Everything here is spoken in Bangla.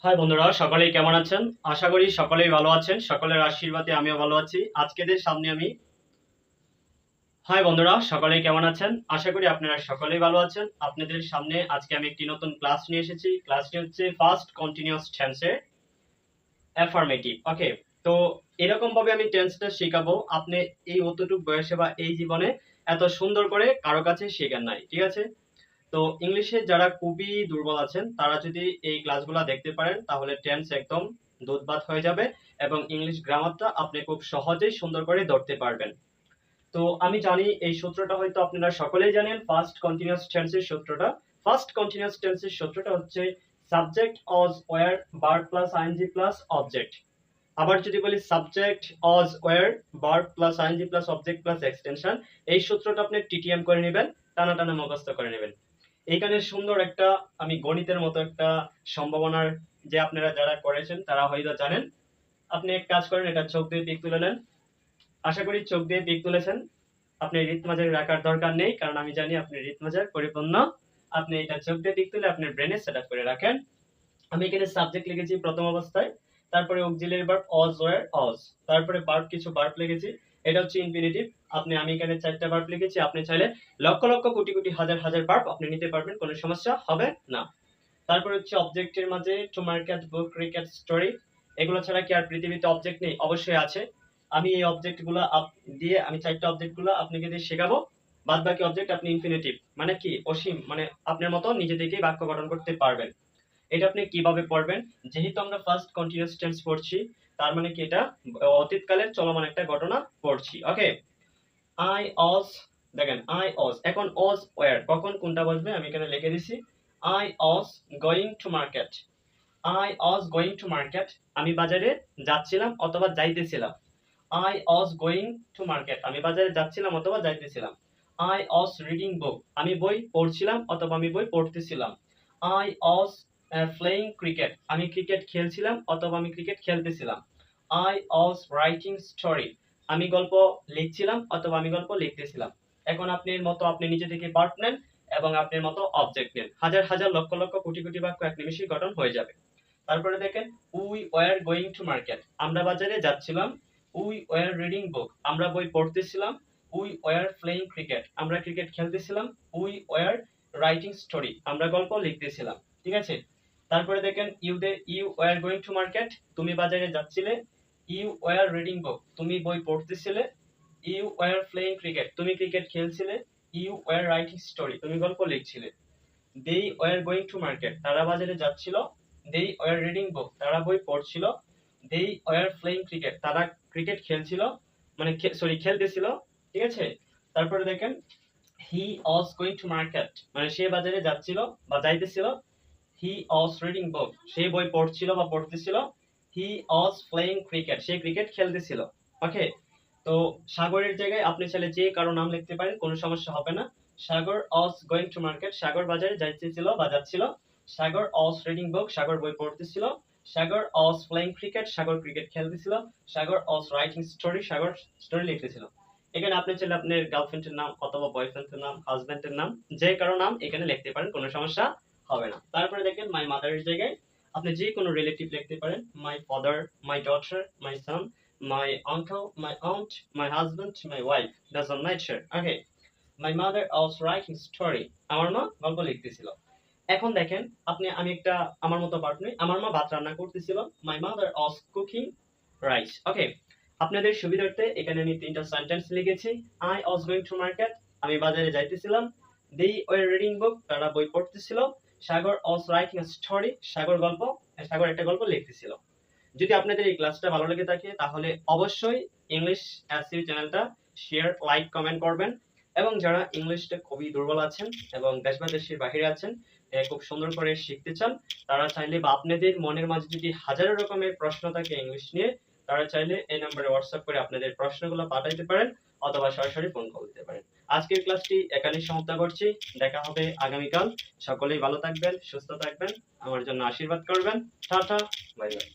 হাই বন্ধুরা, সকলেই কেমন আছেন? আশা করি সকলেই ভালো আছেন। সকলের আশীর্বাদে আমিও ভালো আছি। আজকেদের সামনে আমি হাই বন্ধুরা, সকলেই কেমন আছেন? আশা করি আপনারা সকলেই ভালো আছেন। আপনাদের সামনে আজকে আমি একটি নতুন ক্লাস নিয়ে এসেছি। ক্লাসটি হচ্ছে ফার্স্ট কন্টিনিউয়াস টেন্সের অ্যাফার্মেটিভ। ওকে, তো এরকম ভাবে আমি টেন্সটা শেখাবো, আপনি এই অতটুকু বয়সে বা এই জীবনে এত সুন্দর করে কারো কাছে শেখেন নাই, ঠিক আছে? তো ইংলিশে যারা খুবই দুর্বল আছেন তারা যদি এই ক্লাসগুলো দেখতে পারেন তাহলে টেন্স একদম দুধভাত হয়ে যাবে এবং ইংলিশ গ্রামারটা আপনি খুব সহজেই সুন্দর করে ধরতে পারবেন। তো আমি জানি এই সূত্রটা হয়তো আপনারা সকলেই জানেন, ফার্স্ট কন্টিনিউয়াস টেন্সের সূত্রটা। ফার্স্ট কন্টিনিউয়াস টেন্সের সূত্রটা হচ্ছে subject was were verb plus ING plus object. আবার যদি বলি subject was were verb plus ING plus object plus extension, এই সূত্রটা আপনি টিটিএম করে নেবেন, টানা টানা মুখস্থ করে নেবেন। এইখানে সুন্দর একটা আমি গণিতের মতো একটা সম্ভাবনার যে আপনারা যারা করেছেন তারা হয়তো জানেন। আপনি এক কাজ করেন, এটা চোখ দিয়ে পিক তুলে নেন। আশা করি চোখ দিয়ে পিক তুলেছেন। আপনি রিতমাজার রাখার দরকার নেই, কারণ আমি জানি আপনি রিতমাজার পরিপূর্ণ। আপনি এটা চোখ দিয়ে পিক তুলে আপনার ব্রেনে সেট আপ করে রাখেন। আমি এখানে সাবজেক্ট লিখেছি প্রথম অবস্থায়, তারপরে অক্সিলিয়ারি ভার্ব অজ ওয়্যার অজ, তারপরে ভার্ব কিছু ভার্ব লিখেছি, এটা হচ্ছে ইনফিনিটিভ। আমি এখানে 4টা ভার্ব লিখেছি, আপনি চাইলে লক্ষ লক্ষ কোটি কোটি হাজার হাজার ভার্ব আপনি নিতে পারবেন, কোনো সমস্যা হবে না। তারপরে হচ্ছে অবজেক্টের মাঝে to market, book, cricket, story. এগুলো ছাড়া কি আর পৃথিবীতে অবজেক্ট নেই? অবশ্যই আছে। আমি এই অবজেক্টগুলো দিয়ে আমি 4টা অবজেক্টগুলো আপনাকে দিয়ে শেখাবো। বাদ বাকি অবজেক্ট আপনি ইনফিনিটিভ মানে কি অসীম, মানে আপনার মতো নিজে থেকেই বাক্য গঠন করতে পারবেন। এটা আপনি কিভাবে পড়বেন? যেহেতু আমরা ফার্স্ট কন্টিনিউয়াস টেন্স পড়ছি, তার মানে কি এটা অতীতকালের চলমান একটা ঘটনা পড়ছি। ওকে, আই অজ, দেখেন আই অজ, এখন অজ ওয়্যার কখন কোনটা বসবে আমি এখানে লিখে দিছি। I Aja going to market, I Aja going to market, আমি বাজারে যাচ্ছিলাম অথবা যাইতেছিলাম। I Aja going to market, আমি বাজারে যাচ্ছিলাম অথবা যাইতেছিলাম। আই অজ রিডিং বুক, আমি বই পড়ছিলাম অথবা আমি বই পড়তেছিলাম। আই অজ প্লেইং ক্রিকেট, আমি ক্রিকেট খেলছিলাম অথবা আমি cricket খেলতেছিলাম। I Aja writing story, আমি গল্প লিখছিলাম অথবা আমি গল্প লিখতেছিলাম। এখন আপনার মতো আপনি নিজে থেকে পার্ট নেন এবং আপনার মতো অবজেক্ট নেন, হাজার হাজার লক্ষ লক্ষ কোটি কোটি বাক্য এক নিমিষেই গঠন হয়ে যাবে। তারপরে দেখেন we were going to market, আমরা বাজারে যাচ্ছিলাম। উই ওয়ার রিডিং বুক, আমরা বই পড়তেছিলাম। উই ওয়ার প্লেইং ক্রিকেট, আমরা ক্রিকেট খেলতেছিলাম। উই ওয়ার রাইটিং স্টোরি, আমরা গল্প লিখতেছিলাম। ঠিক আছে, তারপরে দেখেন you were going to market, তুমি বাজারে যাচ্ছিলে। ইউ ওয়ার রিডিং বুক, তুমি বই পড়তেছিলে। ইউ ওয়ার প্লেইং ক্রিকেট, তুমি ক্রিকেট খেলছিলে। ইউ ওয়ার রাইটিং স্টোরি, তুমি গল্প লিখছিলে। They were going to market, তারা বাজারে যাচ্ছিল। দে ওয়ার রিডিং বুক, তারা বই পড়ছিল। দে ওয়ার প্লেইং ক্রিকেট, তারা ক্রিকেট খেলছিল, মানে সরি খেলতেছিল। ঠিক আছে, তারপরে দেখেন হি ওয়াজ গোয়িং টু মার্কেট, মানে সে বাজারে যাচ্ছিল বা যাইতেছিল। হি ওয়াজ রিডিং বুক, সে বই পড়ছিল বা পড়তেছিল। হি ওয়াজ প্লেইং ক্রিকেট, সে ক্রিকেট খেলতেছিল। ওকে, তো সাগরের জায়গায় আপনি চাইলে যে কারো নাম লিখতে পারেন, কোনো সমস্যা হবে না। সাগর ওয়াজ গোয়িং টু মার্কেট, সাগর বাজারে যাইতেছিল বা যাচ্ছিল। সাগর ওয়াজ রিডিং বুক, সাগর বই পড়তেছিল। Sagar was playing cricket, Sagar cricket খেলতেছিল। Sagar was writing story, Sagar story লিখতেছিল। এখানে আপনি চাইলে আপনার গার্লফ্রেন্ডের নাম অথবা বয়ফ্রেন্ডের নাম, হাজবেন্ডের নাম, যে কারো নাম এখানে লিখতে পারেন, কোনো সমস্যা হবে না। তারপরে দেখেন মাই মাদারের জায়গায় আপনি যে কোনো রিলেটিভ লিখতে পারেন। My father, my daughter, my Son, my uncle, my aunt, my husband, my wife, doesn't matter. Okay, my mother was writing story, আমার মা গল্প লিখতেছিল। এখন দেখেন আমি একটা আমার মতো পার্ট নেই, আমার মা ভাত রান্না করতেছিল। my mother was cooking rice. Okay, আপনাদের সুবিধার্থে এখানে আমি 3টা সেন্টেন্স লিখেছি। I was going to market, আমি বাজারে যাইতেছিলাম। they were reading book, তারা বই পড়তেছিল। সাগর was writing a story, সাগর একটা গল্প লিখতেছিল। যদি আপনাদের এই ক্লাসটা ভালো লেগে থাকে তাহলে অবশ্যই ইংলিশ এসইউ চ্যানেলটা শেয়ার, লাইক, কমেন্ট করবেন। এবং যারা ইংলিশটা খুবই দুর্বল আছেন এবং দেশ বা দেশের বাইরে আছেন, খুব সুন্দর করে শিখতে চান, তারা চাইলে বা আপনাদের মনের মাঝে যদি হাজারো রকমের প্রশ্ন থাকে ইংলিশ নিয়ে, তারা চাইলে এই নম্বরে হোয়াটসঅ্যাপ করে আপনাদের প্রশ্নগুলো পাঠাইতে পারেন অথবা সরাসরি ফোন কল দিতে পারেন। আজকের ক্লাসটি এখানেই সমাপ্ত করছি, দেখা হবে আগামীকাল। সকলেই ভালো থাকবেন, সুস্থ থাকবেন, আমার জন্য আশীর্বাদ করবেন। Tata, bye bye.